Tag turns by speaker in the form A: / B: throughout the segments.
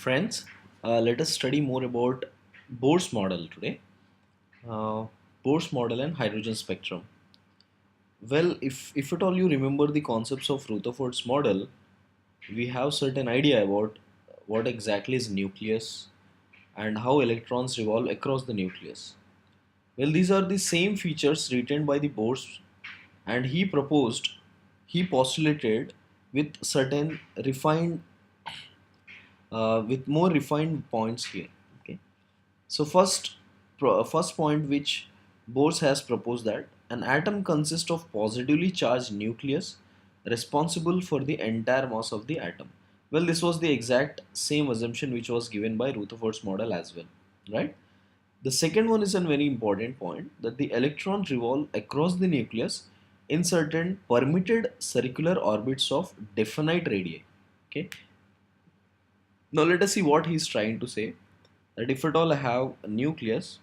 A: Friends, let us study more about Bohr's model today. Uh, Bohr's model and hydrogen spectrum. Well, if at all you remember the concepts of Rutherford's model, we have certain idea about what exactly is nucleus and how electrons revolve across the nucleus. Well, these are the same features retained by the Bohr's, and he postulated with certain refined, with more refined points here. Okay. So first point which Bose has proposed that an atom consists of positively charged nucleus responsible for the entire mass of the atom. Well, this was the exact same assumption which was given by Rutherford's model as well, right? The second one is a very important point that the electron revolve across the nucleus in certain permitted circular orbits of definite radii. Okay. Now let us see what he is trying to say. That if at all I have a nucleus,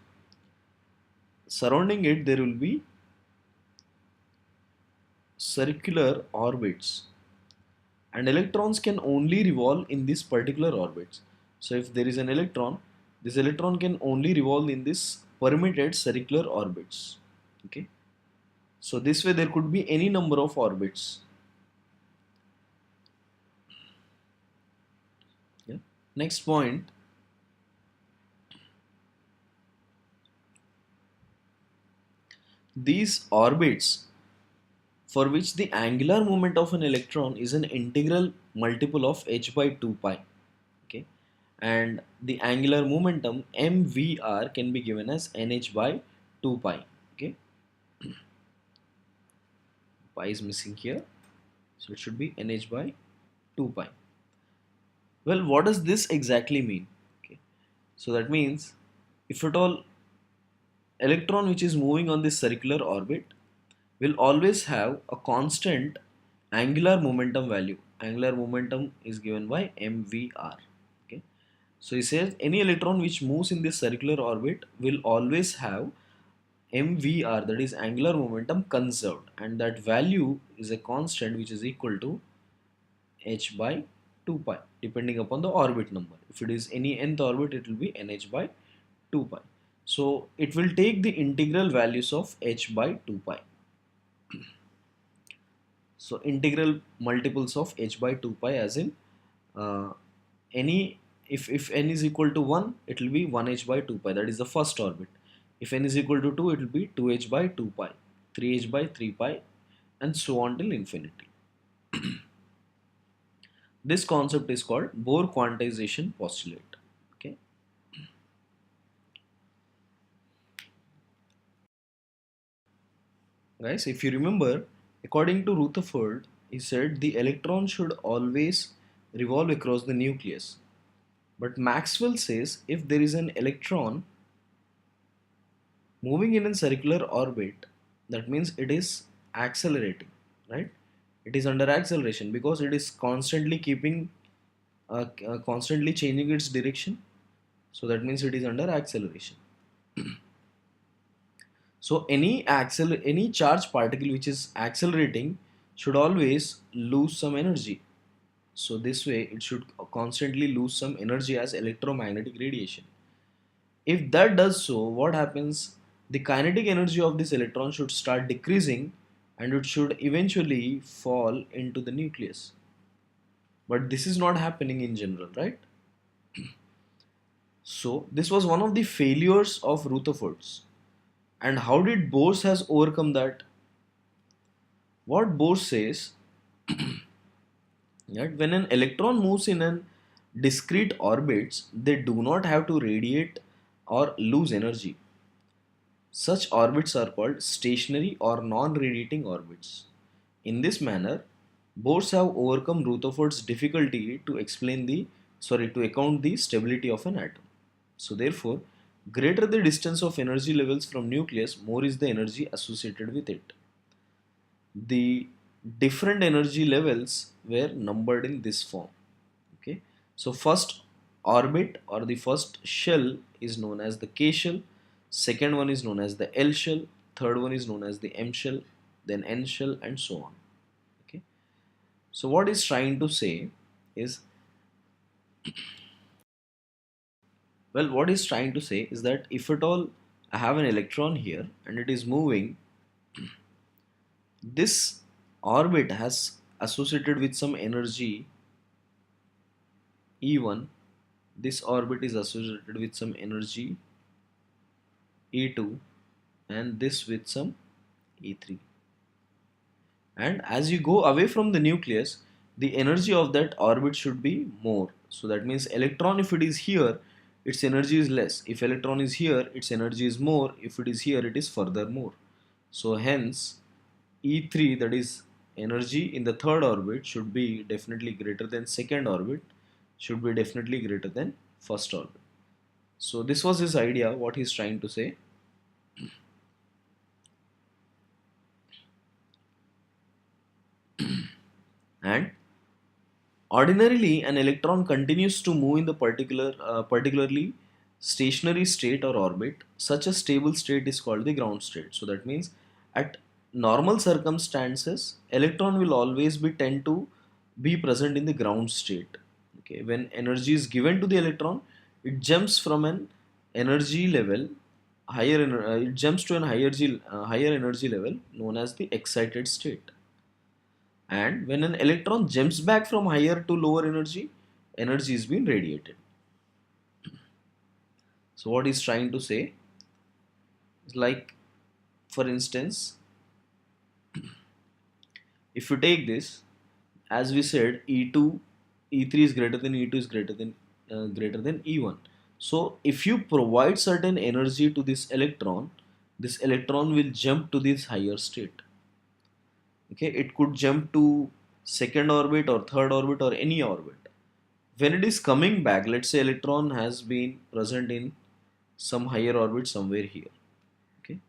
A: surrounding it there will be circular orbits, and electrons can only revolve in these particular orbits. So if there is an electron, this electron can only revolve in this permitted circular orbits. Okay, so this way there could be any number of orbits. Yeah. Next point, these orbits for which the angular moment of an electron is an integral multiple of h by 2 pi. Okay, and the angular momentum mvr can be given as nh by 2 pi. Okay, pi is missing here, so it should be nh by 2 pi. Well, what does this exactly mean? Okay, so that means if at all electron which is moving on this circular orbit will always have a constant angular momentum value. Angular momentum is given by mvr. Okay, so he says any electron which moves in this circular orbit will always have mvr, that is angular momentum conserved, and that value is a constant which is equal to h by 2 pi depending upon the orbit number. If it is any nth orbit, it will be nh by 2 pi. So it will take the integral values of h by 2 pi. So integral multiples of h by 2 pi, as in uh, any if n is equal to 1, it will be 1h by 2 pi, that is the first orbit. If n is equal to 2, it will be 2h by 2 pi, 3h by 3 pi, and so on till infinity. This concept is called Bohr quantization postulate. Okay. Guys, if you remember, according to Rutherford, he said the electron should always revolve across the nucleus. But Maxwell says if there is an electron moving in a circular orbit, that means it is accelerating, right? It is under acceleration because it is constantly constantly changing its direction. So that means it is under acceleration. So any charged particle which is accelerating should always lose some energy. So this way it should constantly lose some energy as electromagnetic radiation. If that does so, what happens? The kinetic energy of this electron should start decreasing and it should eventually fall into the nucleus. But this is not happening in general, right? So this was one of the failures of Rutherford's. And how did Bose has overcome that? What Bose says that when an electron moves in an discrete orbits, they do not have to radiate or lose energy. Such orbits are called stationary or non-radiating orbits. In this manner, Bose have overcome Rutherford's difficulty to to account the stability of an atom. So therefore, greater the distance of energy levels from nucleus, more is the energy associated with it. The different energy levels were numbered in this form. Okay, so first orbit or the first shell is known as the K shell, second one is known as the L shell, third one is known as the M shell, then N shell, and so on. Okay, so what is trying to say is Well, what he's trying to say is that if at all I have an electron here and it is moving, this orbit has associated with some energy E1, this orbit is associated with some energy E2, and this with some E3. And as you go away from the nucleus, the energy of that orbit should be more. So that means electron, if it is here, its energy is less. If electron is here, its energy is more. If it is here, it is further more. So hence E3, that is energy in the third orbit, should be definitely greater than second orbit, should be definitely greater than first orbit. So this was his idea, what he's trying to say. And ordinarily, an electron continues to move in the particularly stationary state or orbit. Such a stable state is called the ground state. So that means at normal circumstances, electron will always be tend to be present in the ground state. Okay, when energy is given to the electron, it jumps from an energy level it jumps to an higher energy level known as the excited state. And when an electron jumps back from higher to lower energy, energy is being radiated. So what he's trying to say is, like, for instance, if you take this, as we said, E2, E3 is greater than E2 is greater than E1. So if you provide certain energy to this electron will jump to this higher state. Okay, it could jump to second orbit or third orbit or any orbit. When it is coming back, let's say electron has been present in some higher orbit somewhere here. Okay,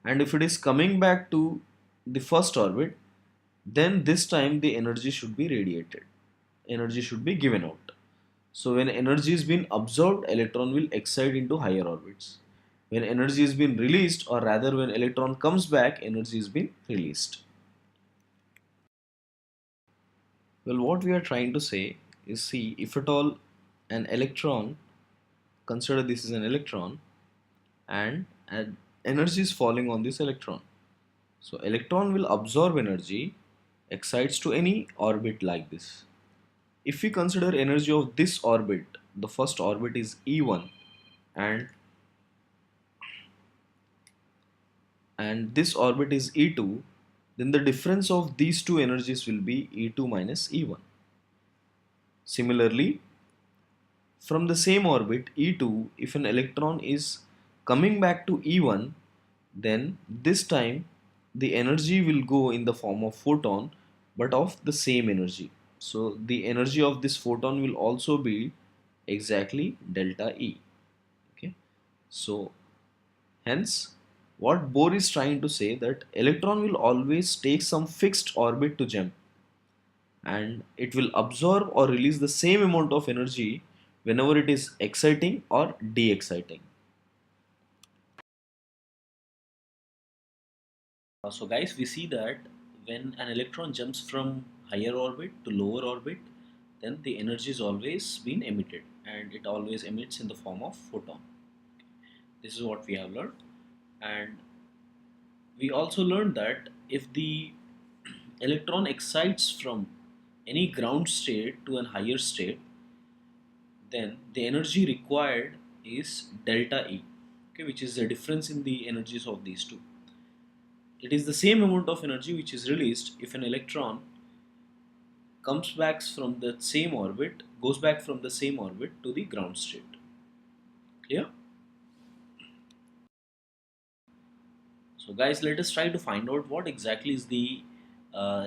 A: and if it is coming back to the first orbit, then this time the energy should be radiated, energy should be given out. So when energy is being absorbed, electron will excite into higher orbits. When energy is being released, or rather when electron comes back, energy is being released. Well, what we are trying to say is, see, if at all an electron, consider this is an electron, and energy is falling on this electron. So electron will absorb energy, excites to any orbit like this. If we consider energy of this orbit, the first orbit is E1, and this orbit is E2, then the difference of these two energies will be E2 minus E1. Similarly, from the same orbit E2, if an electron is coming back to E1, then this time the energy will go in the form of photon, but of the same energy. So the energy of this photon will also be exactly delta E. Okay, so hence what Bohr is trying to say, that electron will always take some fixed orbit to jump, and it will absorb or release the same amount of energy whenever it is exciting or de-exciting. So guys, we see that when an electron jumps from higher orbit to lower orbit, then the energy is always been emitted, and it always emits in the form of photon. This is what we have learned. And we also learned that if the electron excites from any ground state to a higher state, then the energy required is delta E, okay, which is the difference in the energies of these two. It is the same amount of energy which is released if an electron comes back from the same orbit, goes back from the same orbit to the ground state. Clear? So guys, let us try to find out what exactly is the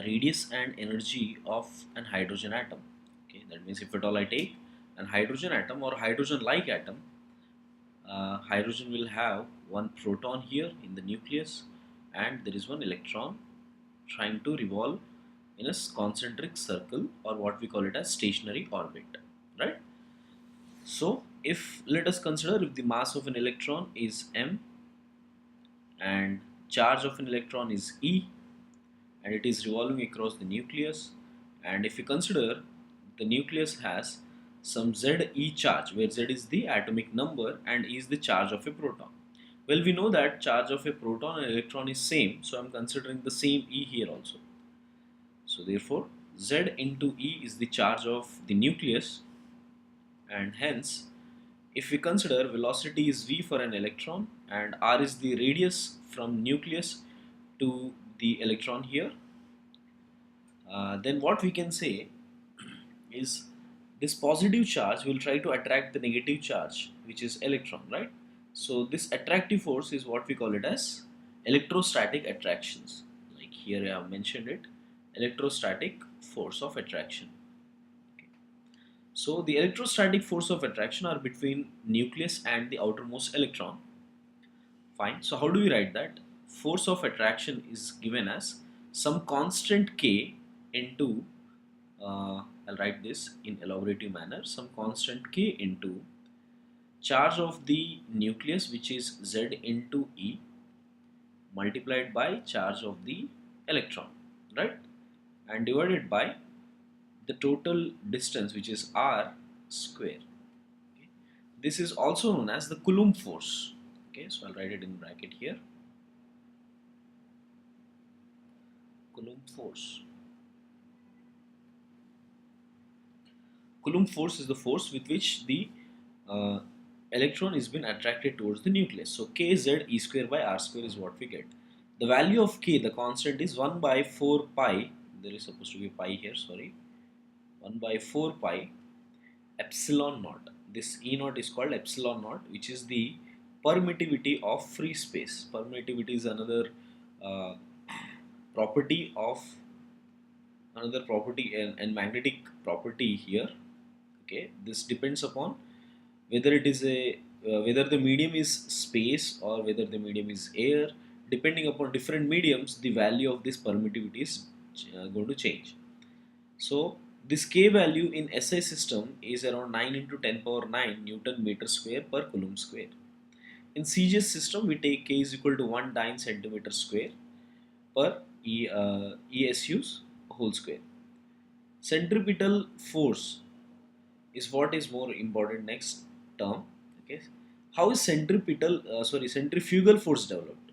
A: radius and energy of an hydrogen atom. Okay, that means if at all I take an hydrogen atom or hydrogen like atom, hydrogen will have one proton here in the nucleus, and there is one electron trying to revolve in a concentric circle, or what we call it as stationary orbit, right? So if, let us consider, if the mass of an electron is m and charge of an electron is E, and it is revolving across the nucleus, and if you consider the nucleus has some Ze charge, where Z is the atomic number and E is the charge of a proton. Well, we know that charge of a proton and electron is same, so I'm considering the same E here also. So therefore, Z into E is the charge of the nucleus, and hence, if we consider velocity is v for an electron and r is the radius from nucleus to the electron here, then what we can say is this positive charge will try to attract the negative charge, which is electron, right? So this attractive force is what we call it as electrostatic attractions. Like here I have mentioned it, electrostatic force of attraction. So the electrostatic force of attraction are between nucleus and the outermost electron. Fine. So how do we write that? Force of attraction is given as some constant k into, I'll write this in elaborative manner, some constant k into charge of the nucleus, which is Z into E, multiplied by charge of the electron, right? And divided by the total distance, which is r square. Okay. This is also known as the Coulomb force. Okay, so I'll write it in bracket here. Coulomb force. Coulomb force is the force with which the uh, electron is been attracted towards the nucleus. So kz e square by r square is what we get. The value of k, the constant, is 1 by 4 pi. There is supposed to be pi here, sorry. 1 by 4 pi epsilon naught. This E naught is called epsilon naught, which is the permittivity of free space. Permittivity is uh, property of another property and magnetic property here. Okay, this depends upon whether it is a whether the medium is space or whether the medium is air. Depending upon different mediums, the value of this permittivity is going to change. So this K value in SI system is around 9 into 10 power 9 Newton meter square per Coulomb square. In CGS system, we take K is equal to 1 dyne centimeter square per ESU's whole square. Centripetal force is what is more important next term. Okay, how is centrifugal force developed?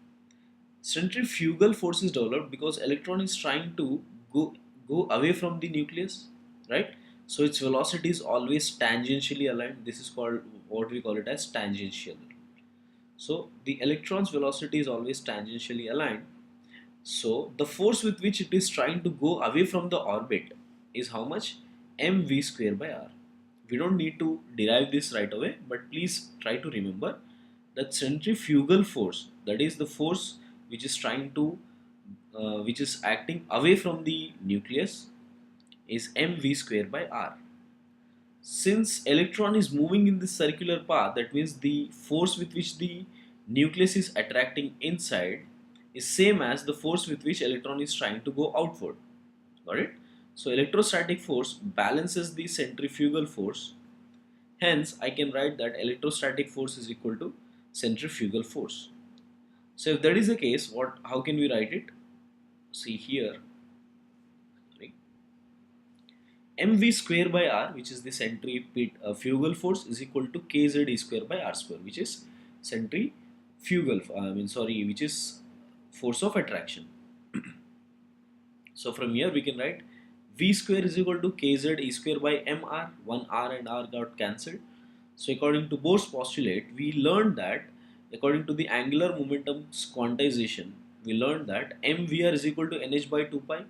A: Centrifugal force is developed because electron is trying to go away from the nucleus, right? So its velocity is always tangentially aligned. This is called, what we call it as, tangential. So the electron's velocity is always tangentially aligned. So the force with which it is trying to go away from the orbit is how much? mv square by r. We don't need to derive this right away, but please try to remember that centrifugal force, that is the force which is trying to which is acting away from the nucleus, is mv square by r. Since electron is moving in this circular path, that means the force with which the nucleus is attracting inside is same as the force with which electron is trying to go outward. Got it? So electrostatic force balances the centrifugal force. Hence, I can write that electrostatic force is equal to centrifugal force. So if that is the case, how can we write it? See here, mv square by r, which is the centrifugal force, is equal to kz e square by r square, which is which is force of attraction. So from here we can write v square is equal to kz e square by mr. 1 r and r got cancelled. So according to Bohr's postulate, we learned that according to the angular momentum quantization, we learned that mvr is equal to nh by 2 pi.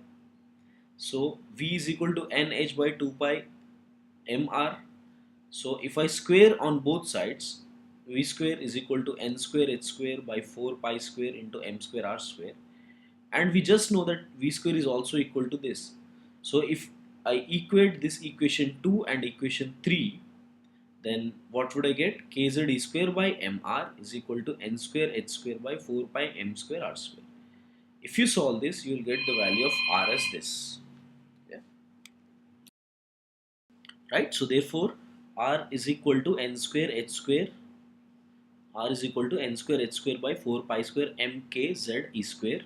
A: So v is equal to nh by 2 pi mr. So if I square on both sides, v square is equal to n square h square by 4 pi square into m square r square. And we just know that v square is also equal to this. So if I equate this equation 2 and equation 3, then what would I get? Kz e square by mr is equal to n square h square by 4 pi m square r square. If you solve this, you will get the value of r as this. Yeah. Right? So therefore, r is equal to n square h square. R is equal to n square h square by 4 pi square m k z e square.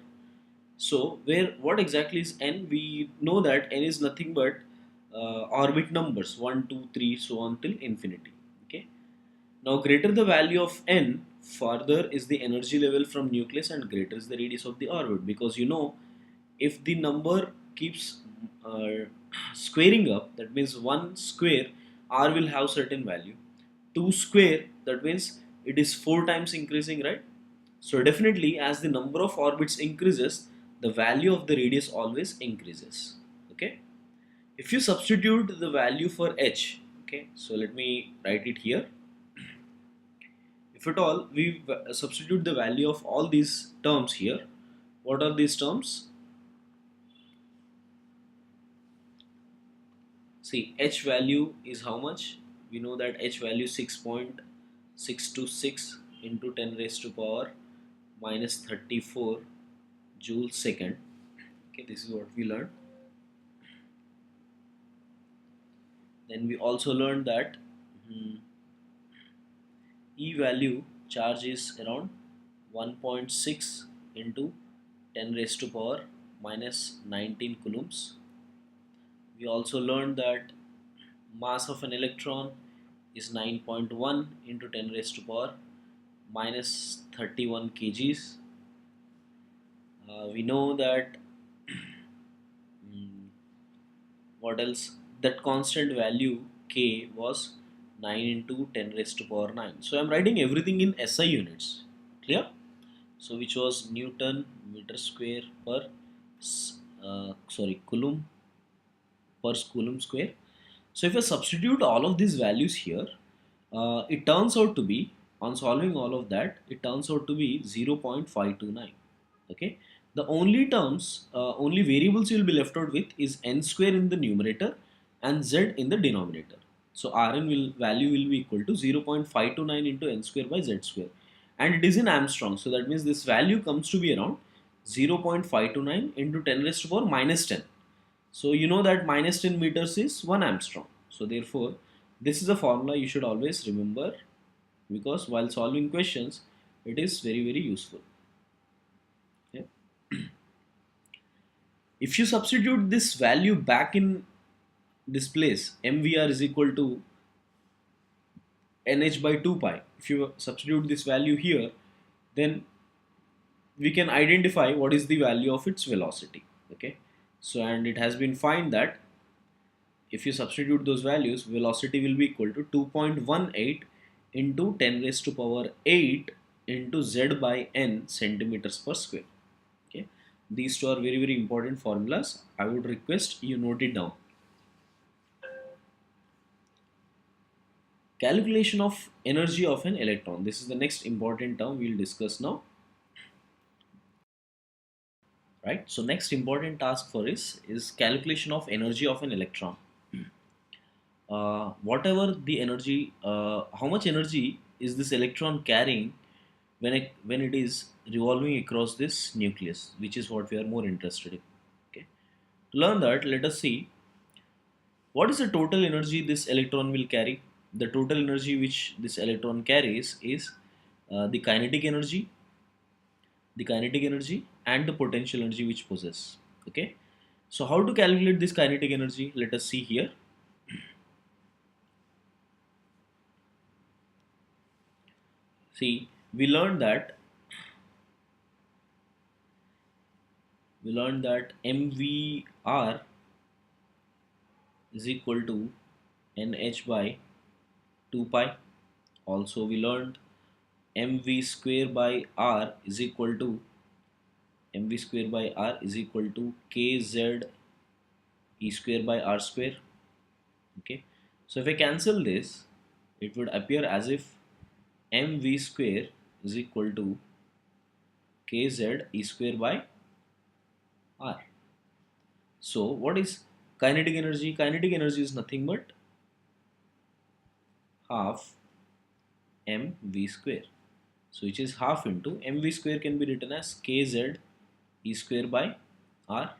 A: So what exactly is n? We know that n is nothing but orbit numbers 1, 2, 3, so on till infinity. Okay. Now greater the value of n, farther is the energy level from nucleus and greater is the radius of the orbit, because if the number keeps uh, squaring up, that means 1 square r will have certain value, 2 square, that means it is 4 times increasing, right? So definitely as the number of orbits increases, the value of the radius always increases. Okay. If you substitute the value for h, okay, so let me write it here. If at all we substitute the value of all these terms here, what are these terms? See, h value is how much? We know that h value 6.626 into 10 raised to power minus 34 joules second. Okay, this is what we learned. Then we also learned that E value charge is around 1.6 into 10 raised to power minus 19 coulombs. We also learned that mass of an electron is 9.1 into 10 raised to power minus 31 kgs. We know that mm, what else, that constant value k was 9 into 10 raised to power 9. So I'm writing everything in SI units, clear? So which was Newton meter square per coulomb per coulomb square. So if I substitute all of these values here, it turns out to be, on solving all of that, it turns out to be 0.529. Okay. The only terms, only variables you will be left out with is n square in the numerator and z in the denominator. So Rn value will be equal to 0.529 into n square by z square, and it is in Armstrong. So that means this value comes to be around 0.529 into 10 raised to power minus 10. So you know that minus 10 meters is 1 Armstrong. So therefore, this is a formula you should always remember, because while solving questions, it is very very useful. Okay. If you substitute this value back in this place, MVR is equal to NH by 2 pi. If you substitute this value here, then we can identify what is the value of its velocity. Okay. So, and it has been found that if you substitute those values, velocity will be equal to 2.18 into 10 raised to power 8 into z by n centimeters per square. Okay, these two are very very important formulas. I would request you note it down. Calculation of energy of an electron. This is the next important term we will discuss now. Right. So next important task for us is calculation of energy of an electron. Whatever the energy, how much energy is this electron carrying when it is revolving across this nucleus, which is what we are more interested in. Okay. To learn that, let us see what is the total energy this electron will carry. The total energy which this electron carries is the kinetic energy and the potential energy which possess. Okay. So how to calculate this kinetic energy? Let us see here. See, we learned that MVR is equal to NH by 2 pi. Also we learned MV square by R is equal to KZ E square by R square. Okay. So if I cancel this, it would appear as if mv square is equal to kz e square by r. So what is kinetic energy? Kinetic energy is nothing but half mv square. So which is half into mv square can be written as kz e square by r.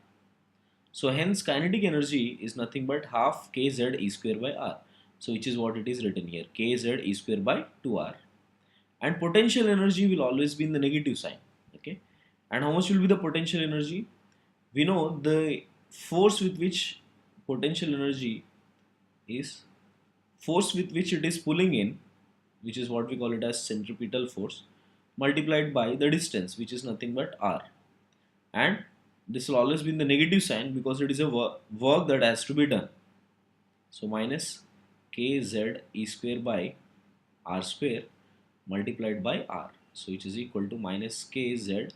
A: So hence kinetic energy is nothing but half kz e square by r. So which is what it is written here, kz e square by 2r. And potential energy will always be in the negative sign. Okay. And how much will be the potential energy? We know the force with which potential energy is force with which it is pulling in, which is what we call it as centripetal force, multiplied by the distance, which is nothing but r. And this will always be in the negative sign because it is a work that has to be done. So minus kz e square by r square multiplied by r. So which is equal to minus kz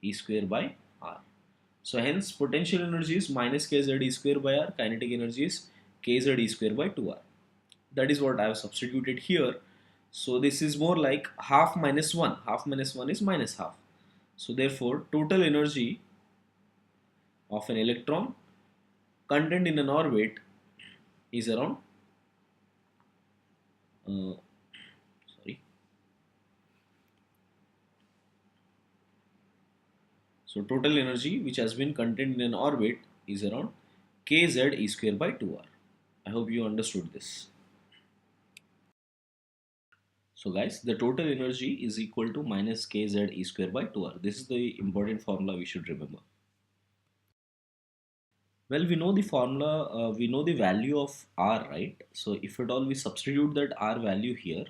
A: e square by r. So hence potential energy is minus kz e square by r, kinetic energy is kz e square by 2r. That is what I have substituted here. So this is more like half minus 1. Half minus 1 is minus half. So therefore total energy of an electron contained in an orbit is around sorry. So total energy which has been contained in an orbit is around kz e square by 2r. I hope you understood this. So guys, the total energy is equal to minus kz e square by 2r. This is the important formula we should remember. Well, we know the formula, we know the value of r, right? So if at all we substitute that r value here,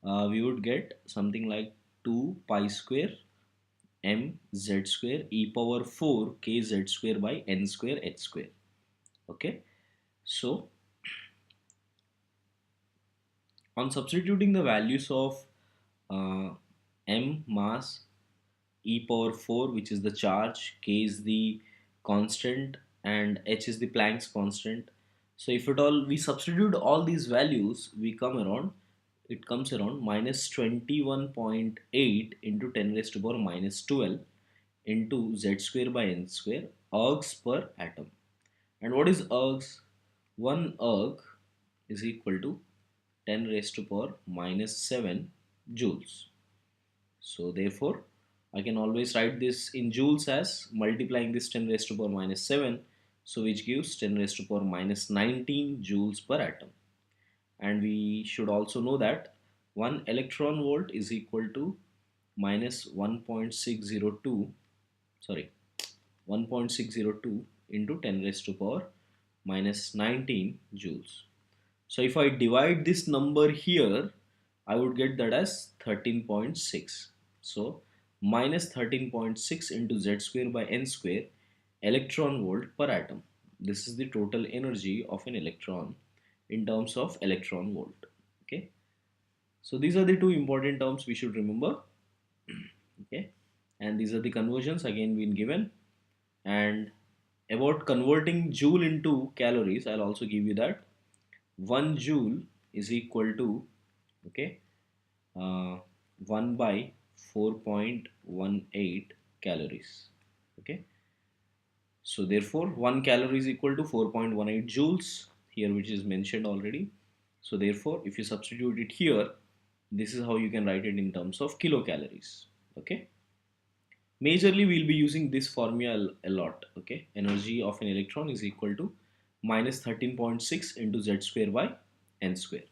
A: we would get something like 2 pi square m z square e power 4 k z square by n square h square. Okay, so on substituting the values of uh, m mass, e power 4 which is the charge, k is the constant and h is the Planck's constant. So if at all we substitute all these values, we come around, it comes around minus 21.8 into 10 raised to power minus 12 into z square by n square ergs per atom. And what is ergs? 1 erg is equal to 10 raised to power minus 7 joules. So therefore I can always write this in joules as multiplying this 10 raised to power minus 7, so which gives 10 raised to power minus 19 joules per atom. And we should also know that 1 electron volt is equal to minus 1.602, sorry, 1.602 into 10 raised to power minus 19 joules. So if I divide this number here, I would get that as 13.6. So minus 13.6 into z square by n square electron volt per atom. This is the total energy of an electron in terms of electron volt. Okay. So these are the two important terms we should remember. Okay. And these are the conversions again been given. And about converting joule into calories, I'll also give you that. 1 joule is equal to, okay, 1 by 4.18 calories. Okay, so therefore 1 calorie is equal to 4.18 joules here, which is mentioned already. So therefore if you substitute it here, this is how you can write it in terms of kilocalories. Okay, majorly we'll be using this formula a lot. Okay, energy of an electron is equal to minus 13.6 into z square by n square.